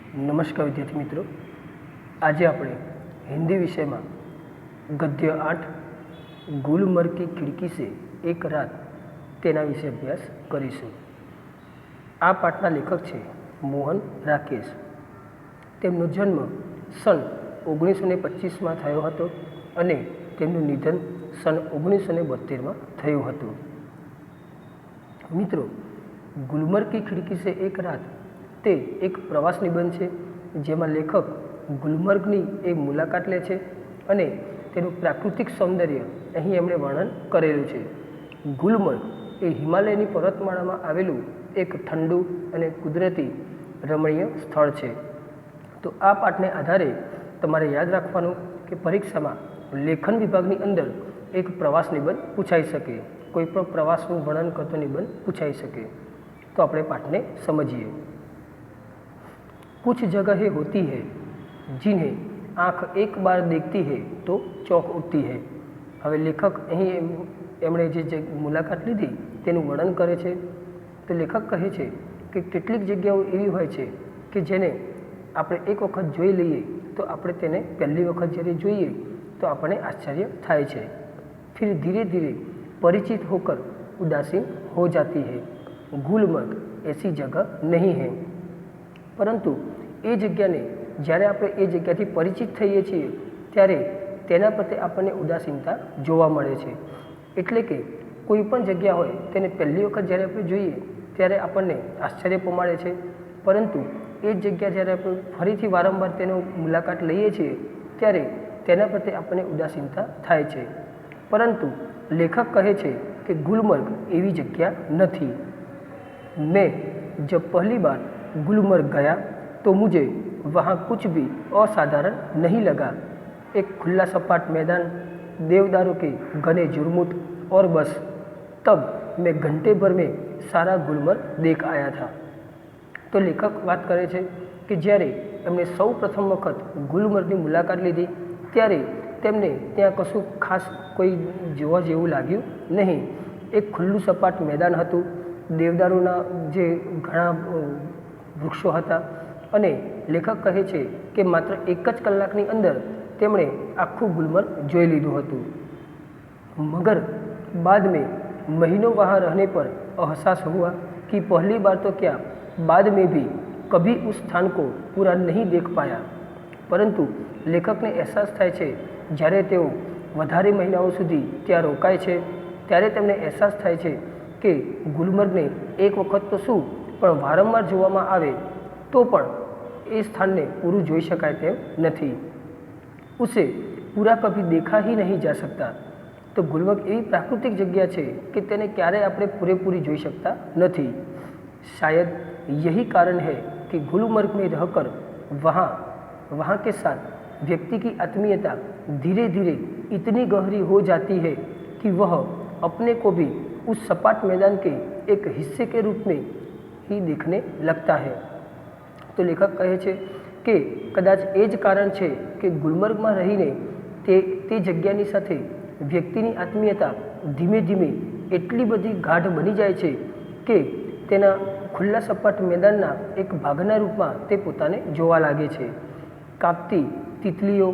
નમસ્કાર વિદ્યાર્થી મિત્રો, આજે આપણે હિન્દી વિષયમાં ગદ્ય 8 ગુલમર્ગ કી ખિડકી સે એક રાત તેના વિશે અભ્યાસ કરીશું। આ પાઠના લેખક છે મોહન રાકેશ। તેમનો જન્મ સન 1925માં થયો હતો અને તેમનું નિધન સન 1972માં થયું હતું। મિત્રો, ગુલમર્ગ કી ખિડકી સે એક રાત તે એક પ્રવાસ નિબંધ છે જેમાં લેખક ગુલમર્ગની એ મુલાકાત લે છે અને તેનું પ્રાકૃતિક સૌંદર્ય અહીં એમણે વર્ણન કરેલું છે। ગુલમર્ગ એ હિમાલયની પર્વતમાળામાં આવેલું એક ઠંડુ અને કુદરતી રમણીય સ્થળ છે। તો આ પાઠને આધારે તમારે યાદ રાખવાનું કે પરીક્ષામાં લેખન વિભાગની અંદર એક પ્રવાસ નિબંધ પૂછાઈ શકે, કોઈ પણ પ્રવાસનું વર્ણન કરતો નિબંધ પૂછાઈ શકે। તો આપણે પાઠને સમજીએ। कुछ जगहें होती है जिन्हें आँख एक बार देखती है तो चौंक उठती है। હવે લેખક અહીં એમણે જે મુલાકાત લીધી તેનું વર્ણન કરે છે। તો લેખક કહે છે કે કેટલીક જગ્યાઓ એવી હોય છે કે જેને આપણે એક વખત જોઈ લઈએ તો આપણે તેને પહેલી વખત જ્યારે જોઈએ તો આપણને આશ્ચર્ય થાય છે। फिर धीरे धीरे परिचित होकर उदासीन हो जाती है। गुलमर्ग ऐसी जगह नहीं है, પરંતુ એ જગ્યાને જ્યારે આપણે એ જગ્યાથી પરિચિત થઈએ છીએ ત્યારે તેના પ્રત્યે આપણને ઉદાસીનતા જોવા મળે છે। એટલે કે કોઈ પણ જગ્યા હોય તેને પહેલી વખત જ્યારે આપણે જોઈએ ત્યારે આપણને આશ્ચર્ય પમાડે છે, પરંતુ એ જગ્યા જ્યારે આપણે ફરીથી વારંવાર તેનો મુલાકાત લઈએ છીએ ત્યારે તેના પ્રત્યે આપણને ઉદાસીનતા થાય છે। પરંતુ લેખક કહે છે કે ગુલમર્ગ એવી જગ્યા નથી। મેં જબ પહેલી બાર गुलमर्ग गया तो मुझे वहाँ कुछ भी असाधारण नहीं लगा। एक खुला सपाट मैदान, देवदारों के घने झुरमुट और बस तब मैं घंटे भर में सारा गुलमर्ग देख आया था। तो लेखक बात करे છે કે જ્યારે એમણે સૌ પ્રથમ વખત ગુલમર્ગની મુલાકાત લીધી ત્યારે તેમને ત્યાં કશું ખાસ કોઈ જોવા જેવું લાગ્યું નહીં। એક ખુલ્લું સપાટ મેદાન હતું, દેવદારોના જે ઘણા વૃક્ષો હતા અને લેખક કહે છે કે માત્ર એક જ કલાકની અંદર તેમણે આખું ગુલમર્ગ જોઈ લીધું હતું। मगर बाद में महीनों वहाँ रहने पर एहसास हुआ कि पहली बार तो क्या, बाद में भी कभी उस स्थान को पूरा नहीं देख पाया। પરંતુ લેખકને અહેસાસ થાય છે જ્યારે તેઓ વધારે મહિનાઓ સુધી ત્યાં રોકાય છે ત્યારે તેમને અહેસાસ થાય છે કે ગુલમર્ગને એક વખત તો શું પણ વારંવાર જોવામાં આવે તો પણ એ સ્થાનને પૂરું જોઈ શકાય તેમ નથી। ઉસે પૂરા કભી દેખા ही नहीं जा सकता। તો ગુલમર્ગ એવી પ્રાકૃતિક જગ્યા છે કે તેને ક્યારેય આપણે પૂરેપૂરી જોઈ શકતા નથી। शायद यही कारण है कि गुलमर्ग में रहकर वहाँ के साथ व्यक्ति की आत्मीयता धीरे धीरे इतनी गहरी हो जाती है कि वह अपने को भी उस सपाट मैदान के एक हिस्से के रूप में ही देखने लगता है। तो लेखक કહે છે કે કદાચ એ જ કારણ છે કે ગુલમર્ગમાં રહીને તે જગ્યાની સાથે વ્યક્તિની આત્મીયતા ધીમે ધીમે એટલી બધી ગાઢ બની જાય છે કે તેના ખુલ્લા સપાટ મેદાનના એક ભાગના રૂપમાં તે પોતાને જોવા લાગે છે। કાપતી तितलियों,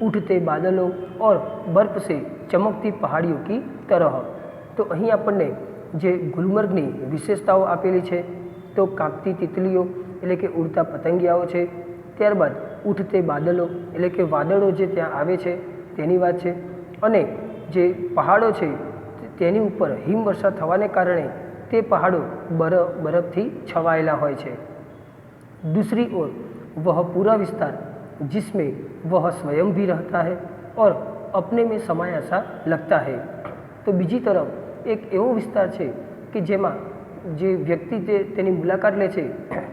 उठते बादलों और बर्फ से चमकती पहाड़ियों की तरह। तो અહીં આપણને જે ગુલમર્ગની વિશેષતાઓ આપેલી છે તો કાપતી તિતલીઓ એટલે કે ઉડતા પતંગિયાઓ છે, ત્યારબાદ ઉઠતે બાદલો એટલે કે વાદળો જે ત્યાં આવે છે તેની વાત છે, અને જે પહાડો છે તેની ઉપર હિમવર્ષા થવાને કારણે તે પહાડો બરફથી છવાયેલા હોય છે। दूसरी ओर वह पूरा विस्तार जिसमें वह स्वयं भी रहता है और अपने में समाया सा लगता है। तो બીજી તરફ એક એવો વિસ્તાર છે કે જેમાં જે વ્યક્તિ તેની મુલાકાત લે છે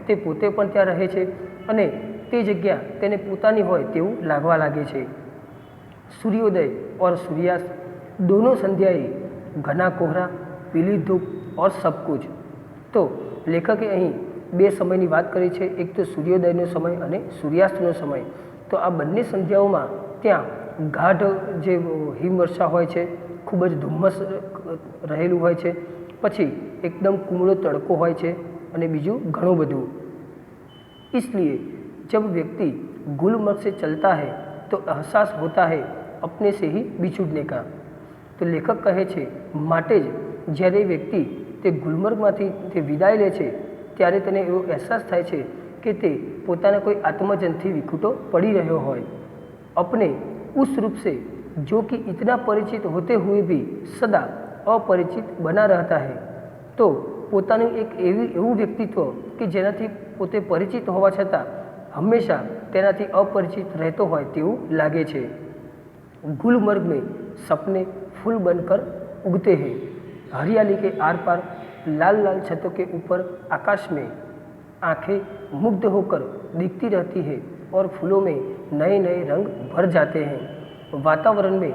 તે પોતે પણ ત્યાં રહે છે અને તે જગ્યા તેને પોતાની હોય તેવું લાગવા લાગે છે। सूर्योदय और सूर्यास्त दोनों संध्याए घना कोहरा, पीली धूप और सब कुछ। तो લેખકે અહીં બે સમયની વાત કરી છે, એક તો સૂર્યોદયનો સમય અને સૂર્યાસ્તનો સમય। તો આ બંને સંધ્યાઓમાં ત્યાં ગાઢ જે હિમવર્ષા હોય છે, ખૂબ જ ધુમ્મસ રહેલું હોય છે, પછી એકદમ કુમળો તડકો હોય છે અને બીજું ઘણું બધું। इसलिए जब व्यक्ति गुलमर्ग से चलता है तो एहसास होता है अपने से ही बिछुड़ने का। તો લેખક કહે છે માટે જ જ્યારે વ્યક્તિ તે ગુલમર્ગમાંથી તે વિદાય લે છે ત્યારે તેને એવો અહેસાસ થાય છે કે તે પોતાના કોઈ આત્મજનથી વિખૂટો પડી રહ્યો હોય। अपने उस रूप से जो कि इतना परिचित होते हुए भी सदा अपरिचित बना रहता है। तो પોતાનું એક એવું વ્યક્તિત્વ કે જેનાથી પોતે પરિચિત હોવા છતાં હંમેશા તેનાથી અપરિચિત રહેતો હોય તેવું લાગે છે। गुलमर्ग में सपने फूल बनकर उगते हैं, हरियाली के आर पार लाल लाल छतों के ऊपर आकाश में आंखें मुग्ध होकर दिखती रहती है और फूलों में नए नए रंग भर जाते हैं। वातावरण में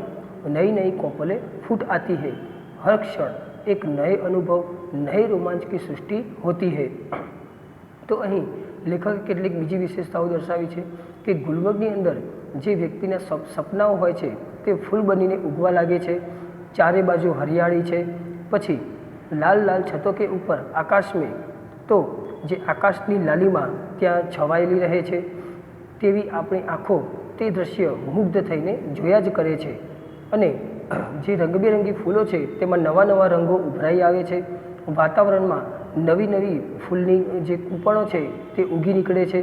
नई नई कोपलें फूट आती है, हर क्षण एक नए अनुभव नए रोमांच की सृष्टि होती है। तो અહીં લેખકે કેટલીક બીજી વિશેષતાઓ દર્શાવી છે કે ગુલમર્ગની અંદર જે વ્યક્તિના સપનાઓ હોય છે તે ફૂલ બનીને ઉગવા લાગે છે, ચારે બાજુ હરિયાળી છે, પછી લાલ લાલ છતો કે ઉપર આકાશ में તો જે આકાશની લાલીમાં ત્યાં છવાયેલી રહે છે તેવી આપણી આંખો તે દૃશ્ય મુગ્ધ થઈને જોયા જ કરે છે। અને જે રંગબેરંગી ફૂલો છે તેમાં નવા નવા રંગો ઉભરાઈ આવે છે, વાતાવરણમાં નવી નવી ફૂલની જે કૂંપણો છે તે ઉગી નીકળે છે,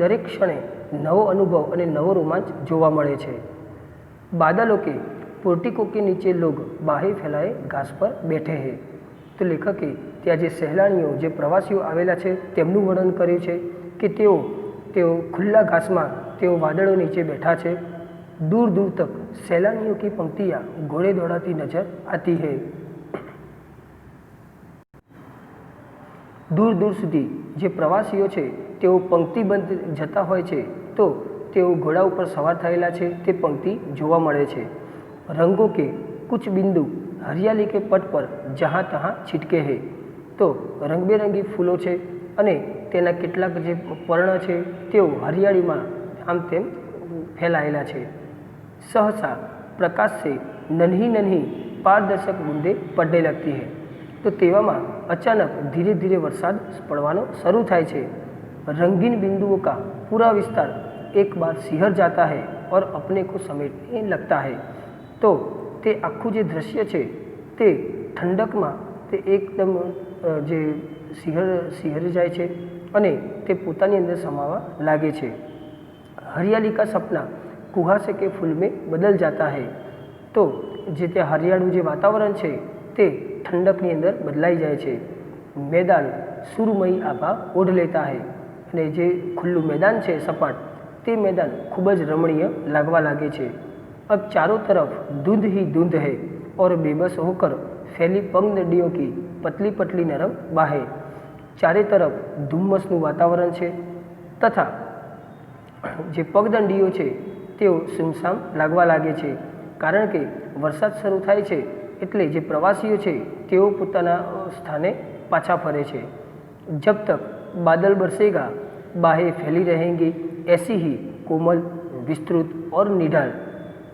દરેક ક્ષણે નવો અનુભવ અને નવો રોમાંચ જોવા મળે છે। बादलों के पोर्टिको के नीचे लोग बाहें फैलाए घास पर बैठे हैं। तो लेखके ત્યાં જે સહેલાણીઓ જે પ્રવાસીઓ આવેલા છે તેમનું વર્ણન કર્યું છે કે તેઓ ખુલ્લા ઘાસમાં તેઓ વાદળો નીચે બેઠા છે। दूर दूर तक सैलानियों की पंक्तियाँ घोड़े दौड़ाती नजर आती है। दूर दूर સુધી જે પ્રવાસીઓ છે તેઓ પંક્તિબદ્ધ જતા હોય છે તો તેઓ ઘોડા ઉપર સવાર થયેલા છે તે પંક્તિ જોવા મળે છે। रंगों के कुछ बिंदु हरियाली के पट पर जहाँ तहाँ छिटके है। तो रंगबेरंगी फूलो છે અને તેના કેટલાક જે પર્ણ છે તેઓ હરિયાળીમાં આમ તેમ ફેલાયેલા છે। सहसा प्रकाश से नन्ही नन्ही पारदर्शक बूंदे पड़ने लगती है। तो तेवामा अचानक धीरे धीरे वरसाद पड़वानो शुरू थाय छे। रंगीन बिंदुओं का पूरा विस्तार एक बार सिहर जाता है और अपने को समेटने लगता है। तो ते आखू जे दृश्य है ते ठंडक में ते एकदम जे सिहर जाए छे अने ते पोतानी अंदर समावा लागे छे। हरियाली का सपना कुहासे के फूल में बदल जाता है। तो जे ते हरियाळू जे वातावरण है ते ठंडकनी अंदर बदलाई जाए छे। मैदान सुरमयी आभा ओढ़ लेता है अने जे खुल्लू मैदान है सपाट ते मैदान खूब ज रमणीय लागवा लागे छे। अब चारों तरफ धुंध ही धुंध है और बेबस होकर फैली पगदंडियों की पतली पतली नरम बाहें। चारे तरफ धुम्मसનું वातावरण है तथा जे पगदंडियों है तेओ सुमसाम लागवा लागे छे, कारण के वरसाद शरू थाय छे एटले जे प्रवासीओ छे तेओ पोताना स्थाने पाछा फरे छे। जब तक बादल बरसेगा बाहें फैली रहेंगी ऐसी ही कोमल विस्तृत और निढाल।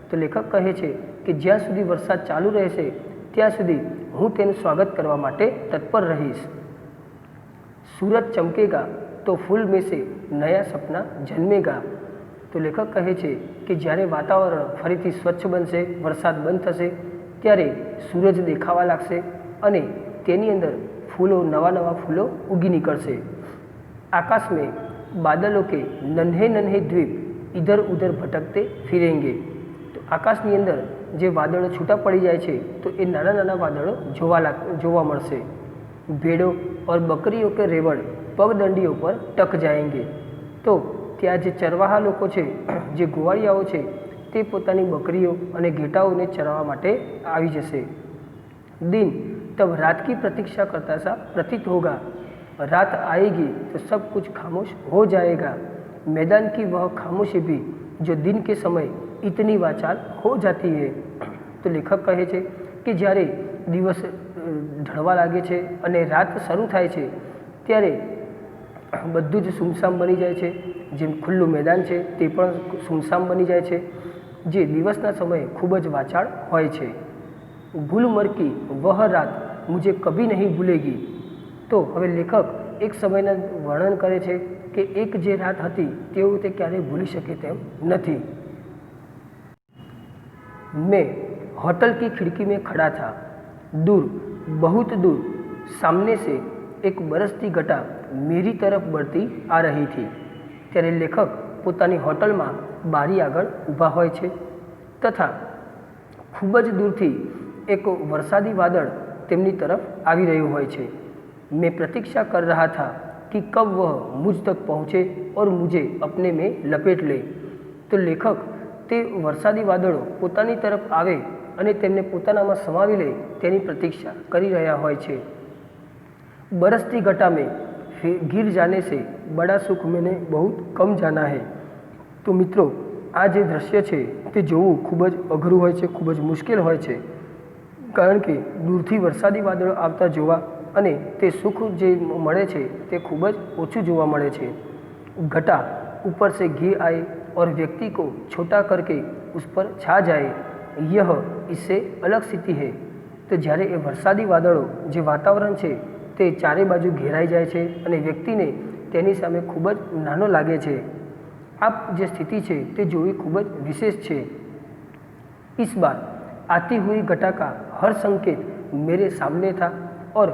तो लेखक कहे छे कि ज्यां सुधी वरसाद चालू रहेशे त्यां सुधी हूँ तेनुं स्वागत करवा माटे तत्पर रहीश। सूरज चमकेगा तो फूल में से नया सपना जन्मेगा। तो लेखक कहे छे कि ज्यारे वातावरण फरीथी स्वच्छ बनशे, वरसाद बंध थशे त्यारे सूरज देखावा लागशे अने तेनी अंदर फूलो नवा नवा फूलो उगी निकळशे। आकाश में बादलों के नन्हे नन्हे द्वीप इधर उधर भटकते फिरेंगे। तो आकाशनी अंदर जे वादळो छूटा पड़ी जाए छे तो ये नाना नाना वादळो जोवा मळशे। भेड़ों और बकरियों के रेवड़ पगदंडियों पर टक जाएंगे। तो ત્યાં જે ચરવાહા લોકો છે જે ગોવાળિયાઓ છે તે પોતાની બકરીઓ અને ઘેટાઓને ચરાવવા માટે આવી જશે। दिन तब रात की प्रतीक्षा करता सा प्रतीत होगा। रात आएगी तो सब कुछ खामोश हो जाएगा। मैदान की वह खामोशी भी जो दिन के समय इतनी वाचाल हो जाती है। तो लेखक कहे छे कि જ્યારે દિવસ ઢળવા લાગે છે અને રાત શરૂ થાય છે ત્યારે બધું જ સુમસામ બની જાય છે। જેમ ખુલ્લું मैदान છે તે પણ સુમસામ બની જાય છે જે દિવસના સમયે ખૂબ જ વાચાળ હોય છે। गुलमर्ग की वह रात मुझे कभी नहीं भूलेगी। तो હવે લેખક એક સમયના વર્ણન કરે છે કે એક જે રાત હતી તેઓ તે ક્યારેય ભૂલી શકે તેમ નથી। मैं होटल की खिड़की में खड़ा था। दूर, बहुत दूर सामने से एक बरसती घटा मेरी तरफ बढ़ती आ रही थी। ત્યારે લેખક પોતાની હોટલમાં બારી આગળ ઊભા હોય છે તથા ખૂબ જ દૂરથી એક વરસાદી વાદળ તેમની તરફ આવી રહ્યું હોય છે। मैं प्रतीक्षा कर रहा था कि कब वह मुझ तक पहुँचे और मुझे अपने में लपेट ले। તો લેખક તે વરસાદી વાદળો પોતાની તરફ આવે અને તેમને પોતાનામાં સમાવી લે તેની પ્રતીક્ષા કરી રહ્યા હોય છે। बरसती घटा में गिर जाने से बड़ा सुख मैंने बहुत कम जाना है। તો મિત્રો આ જે દ્રશ્ય છે તે જોવું ખૂબ જ અઘરું હોય છે, ખૂબ જ મુશ્કેલ હોય છે, કારણ કે દૂરથી વરસાદી વાદળો આવતા જોવા અને તે સુખ જે મળે છે તે ખૂબ જ ઓછું જોવા મળે છે। घटा ऊपर से घिर आए और व्यक्ति को छोटा करके उस पर छा जाए, यह इससे अलग स्थिति है। तो જ્યારે એ વરસાદી વાદળો જે વાતાવરણ છે તે ચારે બાજુ ઘેરાઈ જાય છે અને વ્યક્તિને તેની સામે ખૂબ જ નાનો લાગે છે। આ જે સ્થિતિ છે તે જોવી ખૂબ જ વિશેષ છે। इस बार आती हुई घटा का हर संकेत मेरे सामने था और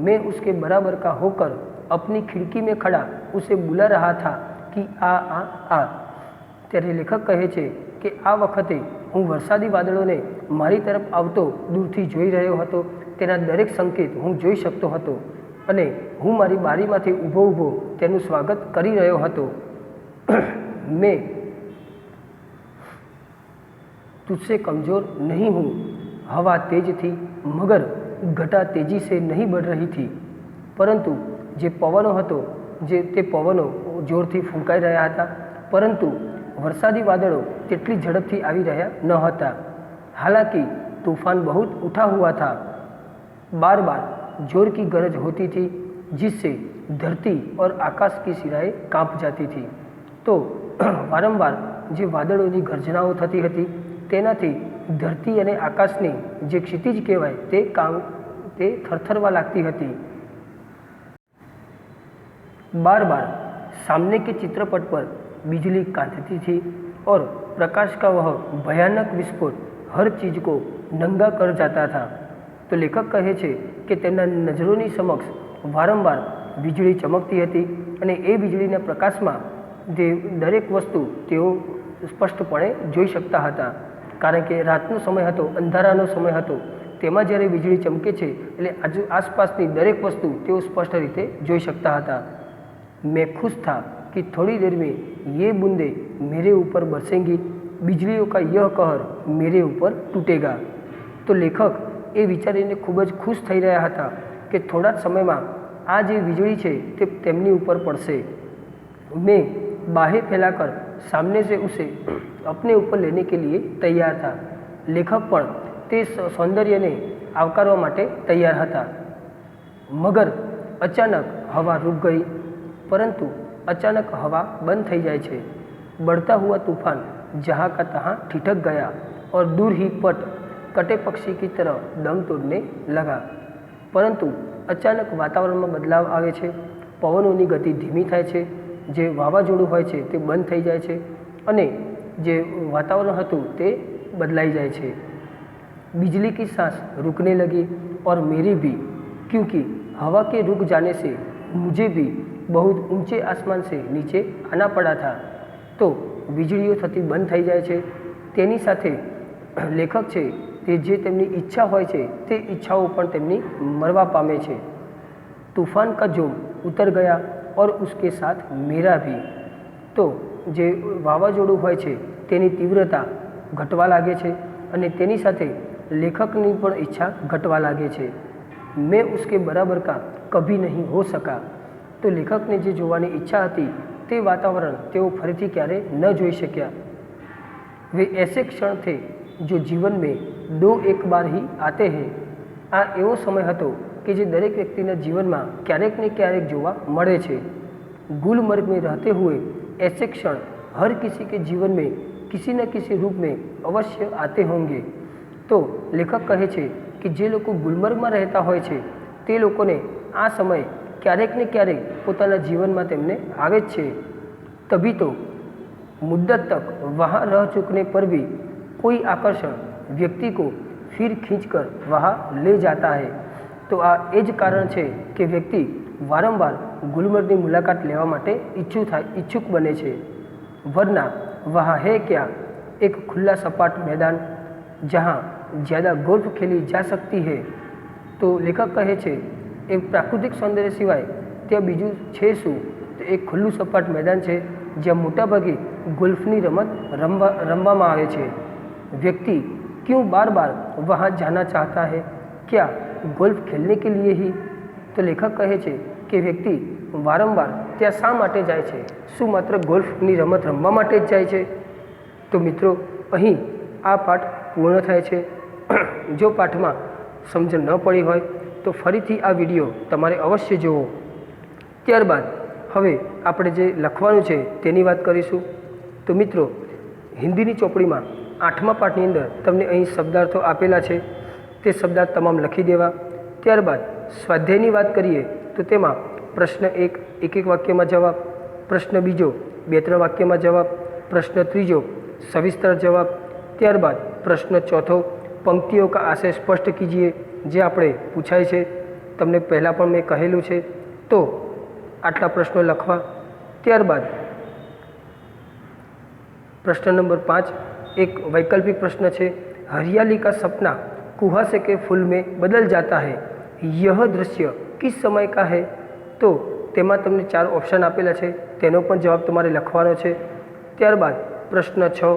मैं उसके बराबर का होकर अपनी खिड़की में खड़ा उसे बुला रहा था कि आ। ત્યારે લેખક કહે છે કે આ વખતે હું વરસાદી વાદળોને મારી તરફ આવતો દૂરથી જોઈ રહ્યો હતો। તેના દરેક સંકેત હું જોઈ શકતો હતો અને હું મારી બારીમાંથી ઊભો ઊભો તેનું સ્વાગત કરી રહ્યો હતો। मैं तुझसे कमज़ोर नहीं हूँ। हवा तेज थी मगर घटा तेजी से नहीं बढ़ रही थी, परंतु જે પવનો હતો જે તે પવનો જોરથી ફૂંકાઈ રહ્યા હતા, પરંતુ વરસાદી વાદળો તેટલી ઝડપથી આવી રહ્યા ન હતા। हालांकि तूफान बहुत उठा हुआ था। बार बार जोर की गरज होती थी जिससे धरती और आकाश की सिराएं कांप जाती थी। तो વારંવાર જે વાદળોની ગર્જનાઓ થતી હતી તેનાથી ધરતી અને આકાશની જે ક્ષિતિજ કહેવાય તે થરથરવા લાગતી હતી। बार बार सामने के चित्रपट पर बिजली कांपती थी और प्रकाश का वह भयानक विस्फोट हर चीज़ को नंगा कर जाता था। तो लेखक कहे छे कि તેમના નજરોની સમક્ષ વારંવાર વીજળી ચમકતી હતી અને એ વીજળીના પ્રકાશમાં જે દરેક વસ્તુ તેઓ સ્પષ્ટપણે જોઈ શકતા હતા, કારણ કે રાતનો સમય હતો, અંધારાનો સમય હતો। તેમાં જ્યારે વીજળી ચમકે છે એટલે આસપાસની દરેક વસ્તુ તેઓ સ્પષ્ટ રીતે જોઈ શકતા હતા। मैं खुश था कि थोड़ी देर में ये बूंदे मेरे ऊपर बरसेंगी, बिजलियों का यह कहर मेरे ऊपर टूटेगा। तो लेखक એ વિચારીને ખૂબ જ ખુશ થઈ રહ્યા હતા કે થોડા જ સમયમાં આ જે વીજળી છે તે તેમની ઉપર પડશે। मैं बाहें फैलाकर सामने से उसे अपने ऊपर लेने के लिए तैयार था। लेखक પણ તે સૌંદર્યને આવકારવા માટે તૈયાર હતા। मगर अचानक हवा रुक गई। परंतु अचानक हवा बंद થઈ જાય છે। बढ़ता हुआ तूफान जहाँ का तहाँ ठिठक गया और दूर ही पट कटे पक्षी की तरह दम तोड़ने लगा। परंतु अचानक वातावरणમાં બદલાવ આવે છે, પવનોની ગતિ ધીમી થાય છે, જે વાવાઝોડું હોય છે તે બંધ થઈ જાય છે અને જે વાતાવરણ હતું તે બદલાઈ જાય છે। बिजली की सांस रुकने लगी और मेरी भी, क्योंकि हवा के रुक जाने से मुझे भी बहुत ऊंचे आसमान से नीचे आना पड़ा था। तो વીજળીઓ થતી બંધ થઈ જાય છે, તેની સાથે લેખક છે તે જે તેમની ઈચ્છા હોય છે તે ઈચ્છાઓ પણ તેમની મરવા પામે છે। तूफान का जोम उतर गया और उसके साथ मेरा भी। तो જે વાવાઝોડું હોય છે તેની તીવ્રતા ઘટવા લાગે છે અને તેની સાથે લેખકની પણ ઈચ્છા ઘટવા લાગે છે। मैं उसके बराबर का कभी नहीं हो सका। तो લેખકને જે જોવાની ઈચ્છા હતી તે વાતાવરણ તેઓ ફરીથી ક્યારે ન જોઈ શક્યા। वे ऐसे क्षण थे जो जीवन में दो एक बार ही आते हैं। આ એવો સમય હતો કે જે દરેક વ્યક્તિના જીવનમાં ક્યારેક ને ક્યારેક જોવા મળે છે। गुलमर्ग में रहते हुए ऐसे क्षण हर किसी के जीवन में किसी न किसी रूप में अवश्य आते होंगे। तो લેખક કહે છે કે જે લોકો ગુલમર્ગમાં રહેતા હોય છે તે લોકોને આ સમય क्यारेक ने क्यारेक पोताना जीवन में तेमने आवे ज छे। तभी तो मुद्दत तक वहाँ रह चुकने पर भी कोई आकर्षण व्यक्ति को फिर खींचकर वहाँ ले जाता है। तो आ एज कारण है कि व्यक्ति वारंवार गुलमर्ग की मुलाकात लेवा माटे इच्छुक बने छे। वरना वहाँ है क्या, एक खुला सपाट मैदान जहाँ ज़्यादा गोल्फ खेली जा सकती है। तो लेखक कहे छे एक प्राकृतिक सौंदर्य सिवाय त्या बीजू छे शू, तो एक खुल्लू सपाट मैदान है ज्यां मोटाभागे गोल्फनी रमत रमवामां आवे छे। व्यक्ति क्यों बार बार वहाँ जाना चाहता है? क्या गोल्फ खेलने के लिए ही? तो लेखक कहे छे कि व्यक्ति वारंवार त्या शा माटे जाय छे? शुं मात्र गोल्फनी रमत रमवा माटे ज जाय छे? तो मित्रों अहीं आ पाठ पूर्ण थाय छे। जो पाठ में समझण न पड़ी होय तो फरीथी आ विडियो तमारे अवश्य जोवो। त्यारबाद हवे आपणे जे लखवानुं छे तेनी वात करीशुं। तो मित्रों हिंदीनी चोपड़ीमां 8मा पाठनी अंदर तमने अहीं शब्दार्थो आपेला छे, ते शब्दार्थ तमाम लखी देवा। त्यारबाद स्वाध्यायनी बात करिए तो तेमां प्रश्न 1 एक वाक्य में जवाब, प्रश्न बीजो 2-3 वाक्य में जवाब, प्रश्न तीजो सविस्तर जवाब। त्यारबाद प्रश्न चौथो पंक्तियों का आशय स्पष्ट कीजिए, जे आपणे पूछाय छे। तमने पहला पण मैं कहेलुं छे। तो आटला प्रश्नों लखवा। त्यारबाद प्रश्न नंबर 5 एक वैकल्पिक प्रश्न है, हरियाली का सपना कुहासे के फूल में बदल जाता है, यह दृश्य किस समय का है? तो तेमां तमने 4 ऑप्शन आपेला है, तेनो पण जवाब तमारे लखवानो छे। त्यारबाद प्रश्न 6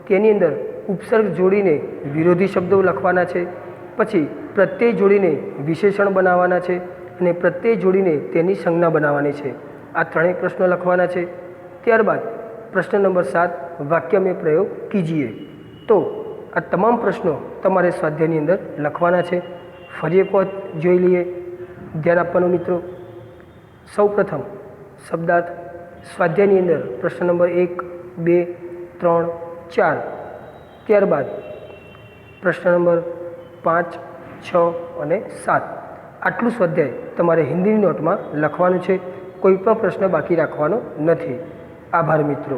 तेनी अंदर उपसर्ग जोड़ीने विरोधी शब्दों लखवाना छे, पछी प्रत्यय जोड़ीने विशेषण बनावाना छे अने प्रत्यय जोड़ीने तेनी संज्ञा बनावानी छे। आ 3 प्रश्नों लखवाना छे। त्यारबाद प्रश्न नंबर 7 वाक्य में प्रयोग कीजिए। तो आ तमाम प्रश्नों तमारे स्वाध्यायनी अंदर लखवाना छे। फरी एक वखत जोई लीए, ध्यान आपवानुं मित्रों। सौ प्रथम शब्दार्थ स्वाध्यायनी अंदर प्रश्न नंबर 1, 2, 3, 4। त्यारबाद प्रश्न नंबर 5, 6 અને 7 આટલું સ્વાધ્યાય તમારે હિન્દીની નોટમાં લખવાનું છે। કોઈ પણ પ્રશ્ન બાકી રાખવાનો નથી। આભાર મિત્રો।